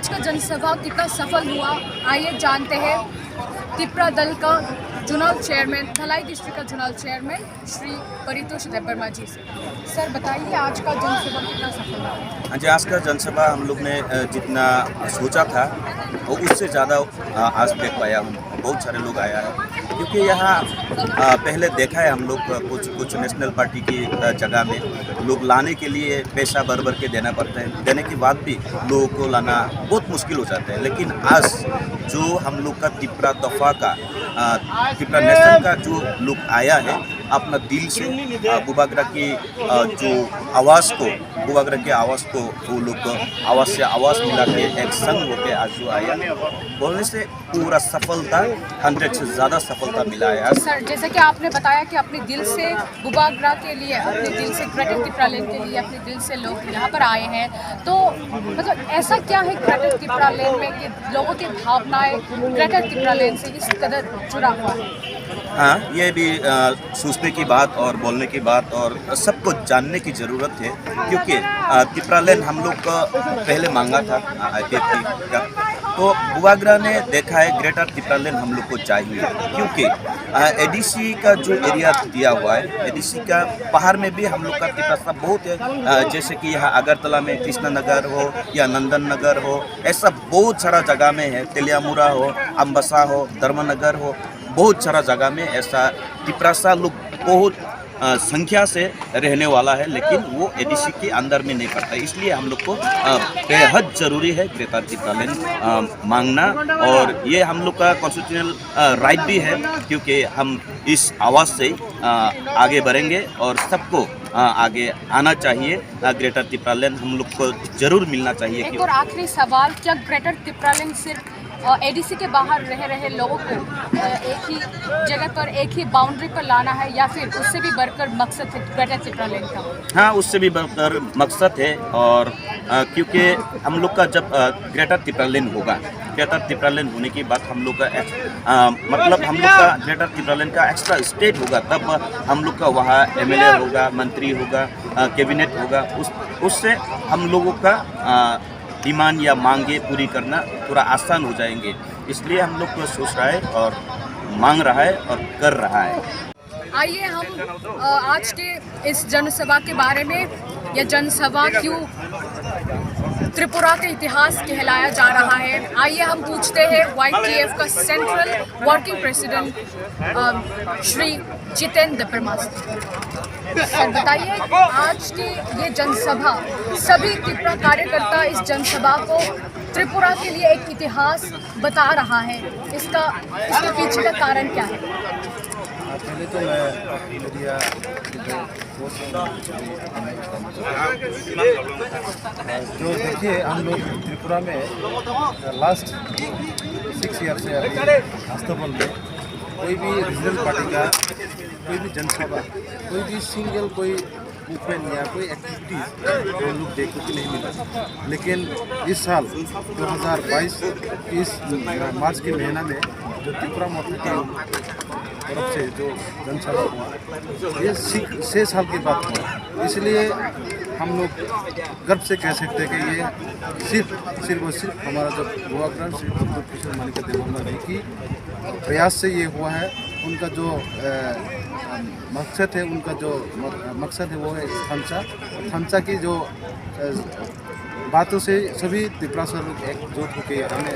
आज का जनसभा कितना सफल हुआ, आइए जानते हैं तिपरा दल का चुनाव चेयरमैन, धलाई डिस्ट्रिक्ट का चुनाव चेयरमैन श्री परितोष देबबर्मा जी से। सर बताइए आज का जनसभा कितना सफल रहा? हाँ जी, आज का जनसभा हम लोग ने जितना सोचा था वो उससे ज़्यादा आज देख पाया हम। बहुत सारे लोग आया है क्योंकि यहाँ पहले देखा है हम लोग कुछ नेशनल पार्टी की जगह में लोग लाने के लिए पैसा भर के देना पड़ता है, देने के बाद भी लोगों को लाना बहुत मुश्किल हो जाता है। लेकिन आज जो हम लोग का तिपरा दफा का तिपरा नेशनल का जो लोग आया है अपना दिल से बुबागरा की जो आवाज़ को बुबागरा की आवाज़ को वो लोग आवाज़ से आवाज़ मिला के एक संग होकर आज जो आया बोलने से पूरा सफलता 100 से ज़्यादा सफलता मिला है आज। सर जैसे कि आपने बताया कि अपने दिल से बुबागरा के लिए, अपने दिल से ग्रेटर तिपरालैंड के लिए, अपने दिल से लोग यहाँ पर आए हैं, तो मतलब ऐसा क्या है ग्रेटर तिपरालैंड में कि लोगों की भावनाएं ग्रेटर तिपरालैंड से इस कदर जुड़ा हुआ है? हाँ, ये भी सोचने की बात और बोलने की बात और सबको जानने की ज़रूरत है क्योंकि तिपरालैंड हम लोग का पहले मांगा था IPFT का, तो बुबागरा ने देखा है ग्रेटर तिपरालैंड हम लोग को चाहिए क्योंकि ADC का जो एरिया दिया हुआ है, ADC का बाहर में भी हम लोग का तिपरासा बहुत है, जैसे कि यहाँ अगरतला में कृष्णा नगर हो या नंदन नगर हो, ऐसा बहुत सारा जगह में है, तेलियामुरा हो, अम्बसा हो, धर्मनगर हो, बहुत सारा जगह में ऐसा तिपरासा लोग बहुत संख्या से रहने वाला है, लेकिन वो ADC के अंदर में नहीं पड़ता। इसलिए हम लोग को बेहद ज़रूरी है ग्रेटर तिपरालैंड मांगना, और ये हम लोग का कॉन्स्टिट्यूशनल राइट भी है क्योंकि हम इस आवाज़ से आगे बढ़ेंगे और सबको आगे आना चाहिए। ग्रेटर तिपरालैंड हम लोग को ज़रूर मिलना चाहिए। एक और आखिरी सवाल, क्या ग्रेटर तिपरालैंड सिर्फ ADC के बाहर रहे लोगों को एक ही जगह पर, एक ही बाउंड्री पर लाना है या फिर उससे भी बढ़कर मकसद है ग्रेटर तिपरालैंड का? हाँ, उससे भी बढ़कर मकसद है, और क्योंकि हम लोग का जब ग्रेटर तिपरालैंड होगा, ग्रेटर तिपरालैंड होने के बाद हम लोग का मतलब हम लोग का ग्रेटर तिपरालैंड का एक्स्ट्रा स्टेट होगा, तब हम लोग का वहाँ MLA होगा, मंत्री होगा, कैबिनेट होगा, उससे हम लोगों का डिमांड या मांगे पूरी करना थोड़ा आसान हो जाएंगे। इसलिए हम लोग को सोच रहा है और मांग रहा है और कर रहा है। आइए हम आज के इस जनसभा के बारे में, यह जनसभा क्यों त्रिपुरा के इतिहास कहलाया जा रहा है, आइए हम पूछते हैं YTF का central working president Shri Jitendra Debbarma से। सर बताइए आज की ये जनसभा, सभी त्रिपुरा कार्यकर्ता इस जनसभा को त्रिपुरा के लिए एक इतिहास बता रहा है, इसके पीछे का कारण क्या है? पहले तो मैं मीडिया जो देखिए हम लोग त्रिपुरा में लास्ट 6 ईयर से अस्तबल में कोई भी रीजनल पार्टी का कोई भी जनसभा, कोई भी सिंगल कोई मूवमेंट या कोई एक्टिविटीज़ हम लोग देखने को नहीं मिला। लेकिन इस साल 2022 इस मार्च के महीना में जो त्रिपुरा मोर्चा की तरफ से जो जनसभा हुआ, ये 6 साल की बात हुआ, इसलिए हम लोग गर्व से कह सकते हैं कि ये सिर्फ और सिर्फ हमारा जो बुबागरा श्री परितोष मानिका देबबर्मा जी की प्रयास से ये हुआ है। उनका जो मकसद है, उनका जो मकसद है वो है थमसा की जो बातों से सभी त्रिपुरा लोग एकजुट होकर हमें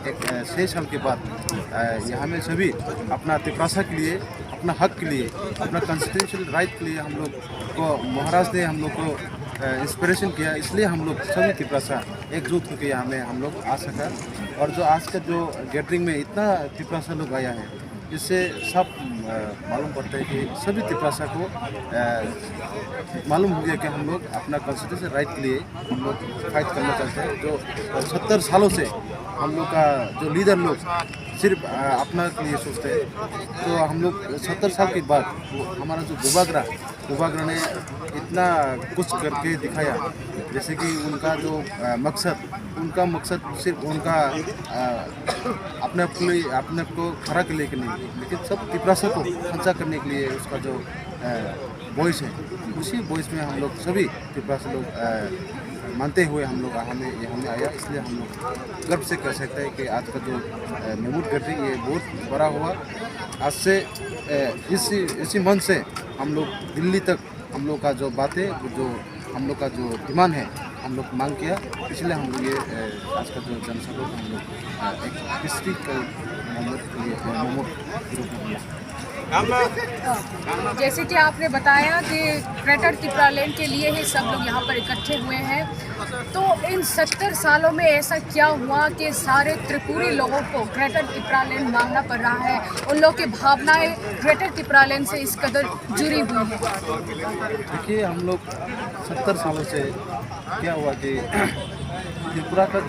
एक 6 साल के बाद यहाँ में सभी अपना त्रिपुरा के लिए, अपना हक के लिए, अपना कॉन्स्टिट्यूशनल राइट के लिए हम लोग को महाराज ने हम लोग को इंस्पिरेशन किया, इसलिए हम लोग सभी त्रिपुरा एकजुट होकर यहाँ में हम लोग आ सका। और जो आज का जो गैदरिंग में इतना त्रिपुरा लोग आया है, इससे सब मालूम पड़ता है कि सभी त्रिपुरा को मालूम हो गया कि हम लोग अपना कॉन्स्टिट्यूशन राइट के लिए हम लोग फाइट करना चाहते हैं। जो 70 सालों से हम लोग का जो लीडर लोग सिर्फ अपना के लिए सोचते हैं, तो हम लोग 70 साल के बाद हमारा जो बुबागरा ने इतना कुछ करके दिखाया, जैसे कि उनका जो मकसद सिर्फ उनका अपने आप को खड़ा करने के लिए, लेकिन सब त्रिपुरा को खर्चा करने के लिए उसका जो वॉइस है, उसी वॉइस में हम लोग सभी त्रिपुरा से लोग मानते हुए हम लोग हमें आया, इसलिए हम लोग गर्व से कह सकते हैं कि आज का जो महमूद गडरी ये बहुत बड़ा हुआ। आज से इसी मन से हम लोग दिल्ली तक हम लोग का जो बातें जो हम लोग का जो डिमांड है हम लोग मांग किया, इसलिए हम लोग ये आज का जो जनसभा को हम लोग एक हिस्ट्री के जैसे कि आपने बताया कि ग्रेटर त्रिपुरालैंड के लिए ही सब लोग यहाँ पर इकट्ठे हुए हैं, तो इन 70 सालों में ऐसा क्या हुआ कि सारे त्रिपुरी लोगों को ग्रेटर त्रिपुरालैंड मांगना पड़ रहा है? उन लोगों की भावनाएं ग्रेटर त्रिपुरालैंड से इस कदर जुड़ी हुई हैं। देखिए, हम लोग 70 सालों से क्या हुआ कि त्रिपुरा का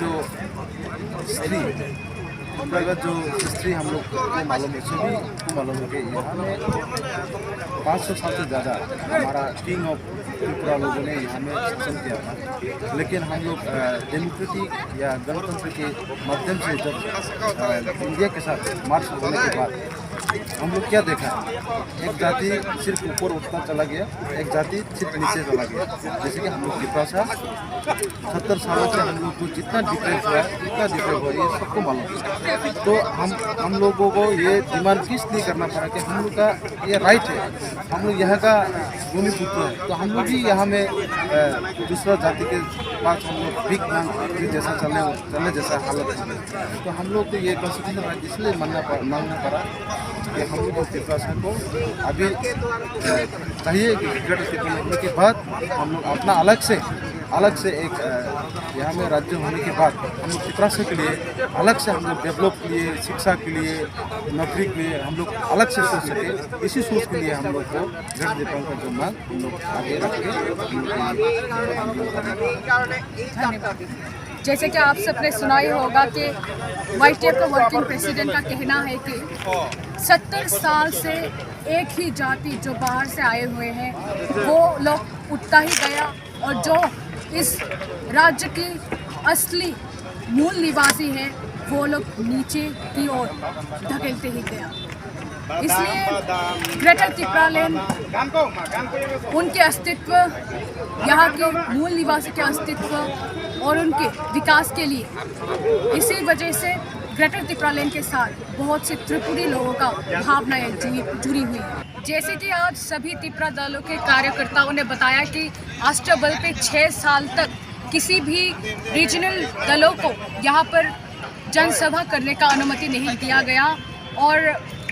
जो हिस्ट्री हम लोग को मालूम है, सभी को मालूम है कि यहाँ में 500 साल से ज़्यादा हमारा किंग ऑफ त्रिपुरा लोगों ने यहाँ में शासन किया था। लेकिन हम लोग डेमोक्रेटिक या गणतंत्र के माध्यम से जब इंडिया के साथ मार्च होने के बाद हम लोग क्या देखा, एक जाति सिर्फ ऊपर उठता चला गया, एक जाति सिर्फ नीचे चला गया। जैसे कि हम लोग त्रिपुरा से 70 सालों से हम लोग को जितना डिफरेंस हुआ ये सबको मालूम है। तो हम लोगों को ये डिमांड किस लिए करना पड़ा कि हम लोग का ये राइट है, हम लोग यहाँ का भूमिपुत्र है, तो हम लोग भी यहाँ में दूसरा जाति के पास हम लोग भीख मांग जैसा चलने जैसा हालत है। तो हम लोग को ये कॉन्स्टिट्यूशन राइट इसलिए मांगना पड़ा कि हम लोग त्रिपुरा को अभी चाहिए कि ग्रेटर त्रिपुरा होने के बाद हम लोग अपना अलग से एक यहाँ में राज्य होने के बाद हम लोग त्रिपुरा के लिए अलग से हम लोग डेवलप के लिए, शिक्षा के लिए, नौकरी के लिए हम लोग अलग से सोच सके। इसी सोच के लिए हम लोग को ग्रेटर त्रिपुरा का जो मांग हम लोग आगे रख धन्यवाद। जैसे कि आप सबने सुना ही होगा कि YTF का वर्किंग प्रेसिडेंट का कहना है कि 70 साल से एक ही जाति जो बाहर से आए हुए हैं वो लोग उठता ही गया, और जो इस राज्य की असली मूल निवासी हैं वो लोग नीचे की ओर धकेलते ही गया। इसलिए ग्रेटर त्रिपुरालैंड उनके अस्तित्व, यहाँ के मूल निवासी के अस्तित्व और उनके विकास के लिए, इसी वजह से ग्रेटर त्रिपुरालैंड के साथ बहुत से त्रिपुरी लोगों का भावनाएं जुड़ी हुई है। जैसे कि आज सभी त्रिपुरा दलों के कार्यकर्ताओं ने बताया कि अष्टबल पे 6 साल तक किसी भी रीजनल दलों को यहाँ पर जनसभा करने का अनुमति नहीं दिया गया, और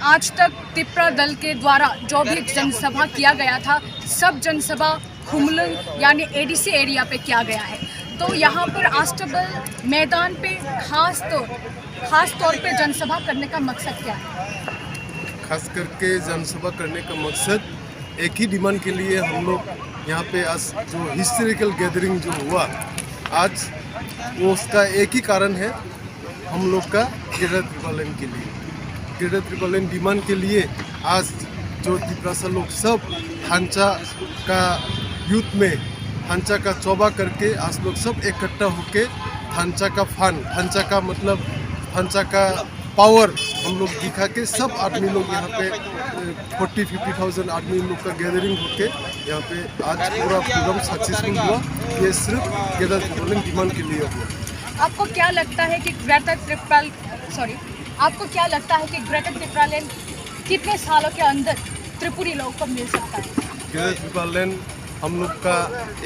आज तक त्रिपुरा दल के द्वारा जो भी जनसभा किया गया था सब जनसभा खुमलुंग यानी ADC एरिया पे किया गया है। तो यहाँ पर अष्टबल मैदान पे खास तौर पे जनसभा करने का मकसद क्या है? खास करके जनसभा करने का मकसद एक ही डिमांड के लिए हम लोग यहाँ पे आज जो हिस्टोरिकल गैदरिंग जो हुआ आज, वो उसका एक ही कारण है, हम लोग का ग्रेटर त्रिपुरालैंड के लिए, ग्रेटर त्रिपुरालैंड डिमांड के लिए आज जो त्रिपुरा से लोग सब ढांचा का यूथ में ढांचा का चौबा करके आज लोग सब इकट्ठा होके ढांचा का फन, ढांचा का मतलब ढांचा का पावर हम लोग दिखा के सब आदमी लोग यहाँ पे 40-50,000 आदमी लोग का गैदरिंग होके यहाँ पे आज पूरा प्रोग्राम सक्सेसफुल हुआ। ये सिर्फ ग्रेटर त्रिपुरालैंड डिमांड के लिए हुआ। आपको क्या लगता है कि ग्रेटर त्रिपुरालैंड कितने सालों के अंदर त्रिपुरी लोगों को मिल सकता है? ग्रेटर त्रिपुरालैंड हम लोग का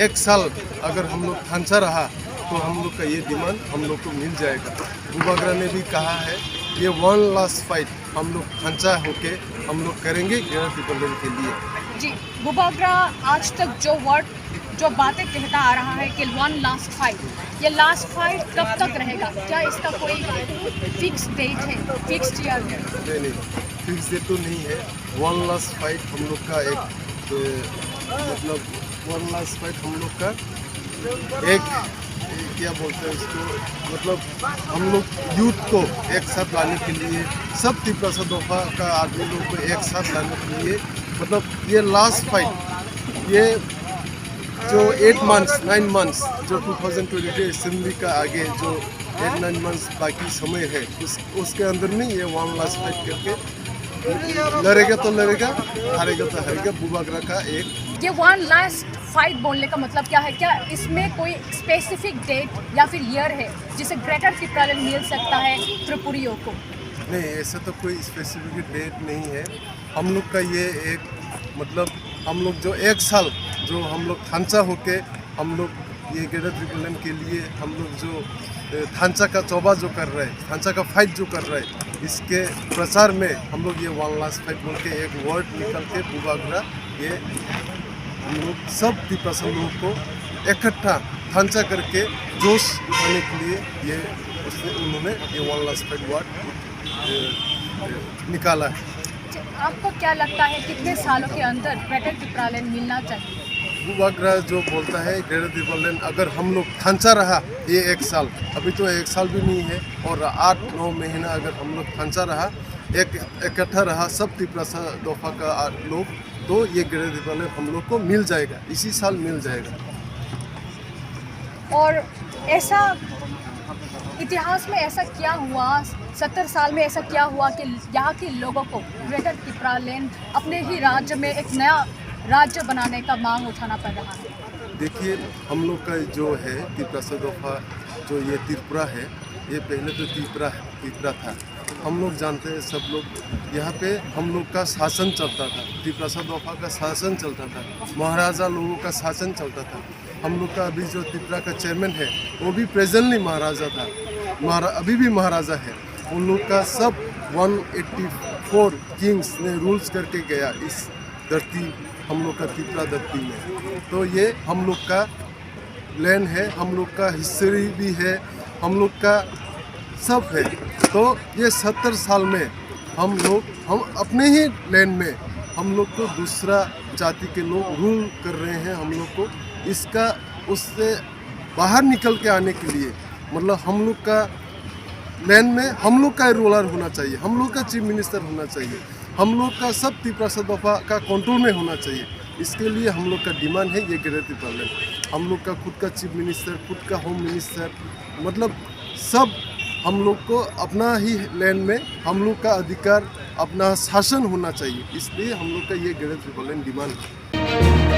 1 साल अगर हम लोग ढांचा रहा तो हम लोग का ये डिमांड हम लोग को मिल जाएगा। बुबागरा ने भी कहा है ये 1 लास्ट फाइट हम लोग ढांचा होके हम लोग करेंगे ग्रेटर त्रिपुरालैंड के लिए। जी, बुबागरा आज तक जो बातें कहता आ रहा है कि 1 लास्ट फाइट, ये लास्ट फाइट कब तक रहेगा? क्या इसका कोई फिक्स डेट है, फिक्स्ड ईयर है? नहीं, फिक्स डेट तो नहीं है। 1 लास्ट फाइट हम लोग का एक मतलब 1 लास्ट फाइट हम लोग का एक क्या बोलते हैं इसको, मतलब हम लोग यूथ को एक साथ लाने के लिए, सब त्रिपुरा से दफा का आदमी लोग को एक साथ लाने के लिए, मतलब ये लास्ट फाइट, ये जो 9 मंथ्स जो 2022 असेंबली का आगे जो 8-9 मंथ्स बाकी समय है उसके अंदर में ये 1 लास्ट फाइट करके लड़ेगा तो लड़ेगा, हारेगा तो हारेगा। बुबागरा का एक ये 1 लास्ट फाइट बोलने का मतलब क्या है? क्या इसमें कोई स्पेसिफिक डेट या फिर ईयर है जिसे ग्रेटर तिप्रालेन मिल सकता है त्रिपुरियों को? नहीं, ऐसा तो कोई स्पेसिफिक डेट नहीं है। हम लोग का ये एक मतलब हम लोग जो एक साल जो हम लोग थांचा होके हम लोग ये ग्रेटर त्रिपुरालैंड के लिए हम लोग जो थांचा का चौबा जो कर रहे हैं, थांचा का फाइट जो कर रहे हैं, इसके प्रचार में हम लोग ये वन लास्ट फाइट बोल के एक वर्ड निकल के बुबागरा ये हम लोग सब तिप्रासन लोगों को इकट्ठा थांचा करके जोश उठाने के लिए ये उन्होंने ये वन लास्ट फाइट वर्ड निकाला है। आपको क्या लगता है कितने सालों के अंदर ग्रेटर तिप्रालेन मिलना चाहिए? बुबागरा जो बोलता है ग्रेटर तिप्रालेंड अगर हम लोग थांचा रहा ये एक साल, अभी तो एक साल भी नहीं है, और 8-9 महीना अगर हम लोग थांचा रहा एक इकट्ठा रहा सब तिप्रासा दफा का लोग, तो ये ग्रेटर तिप्रालेंड हम लोग को मिल जाएगा, इसी साल मिल जाएगा। और ऐसा इतिहास में ऐसा क्या हुआ, 70 साल में ऐसा क्या हुआ कि यहाँ के लोगों को ग्रेटर तिप्रालेन अपने ही राज्य में एक नया राज्य बनाने का मांग उठाना पड़ रहा है? देखिए, हम लोग का जो है तिप्रासा दफा जो ये त्रिपुरा है, ये पहले तो त्रिपुरा था। हम लोग जानते हैं सब लोग, यहाँ पे हम लोग का शासन चलता था, तिप्रासा दफा का शासन चलता था, महाराजा लोगों का शासन चलता था। हम लोग का अभी जो त्रिपुरा का चेयरमैन है वो भी प्रेजेंटली महाराजा था, अभी भी महाराजा है। उन लोग का सब 184 किंग्स ने रूल्स करके गया इस धरती, हम लोग का त्रिपुरा धरती में। तो ये हम लोग का लैंड है, हम लोग का हिस्ट्री भी है, हम लोग का सब है। तो ये 70 साल में हम अपने ही लैंड में हम लोग को दूसरा जाति के लोग रूल कर रहे हैं। हम लोग को इसका उससे बाहर निकल के आने के लिए मतलब हम लोग का लैंड में हम लोग का रूलर होना चाहिए, हम लोग का चीफ मिनिस्टर होना चाहिए, हम लोग का सब तिप्रासा दफा का कंट्रोल में होना चाहिए। इसके लिए हम लोग का डिमांड है ये ग्रेटर तिप्रालेंड। हम लोग का खुद का चीफ मिनिस्टर, खुद का होम मिनिस्टर, मतलब सब हम लोग को अपना ही लैंड में हम लोग का अधिकार, अपना शासन होना चाहिए। इसलिए हम लोग का ये ग्रेटर तिप्रालेंड डिमांड है।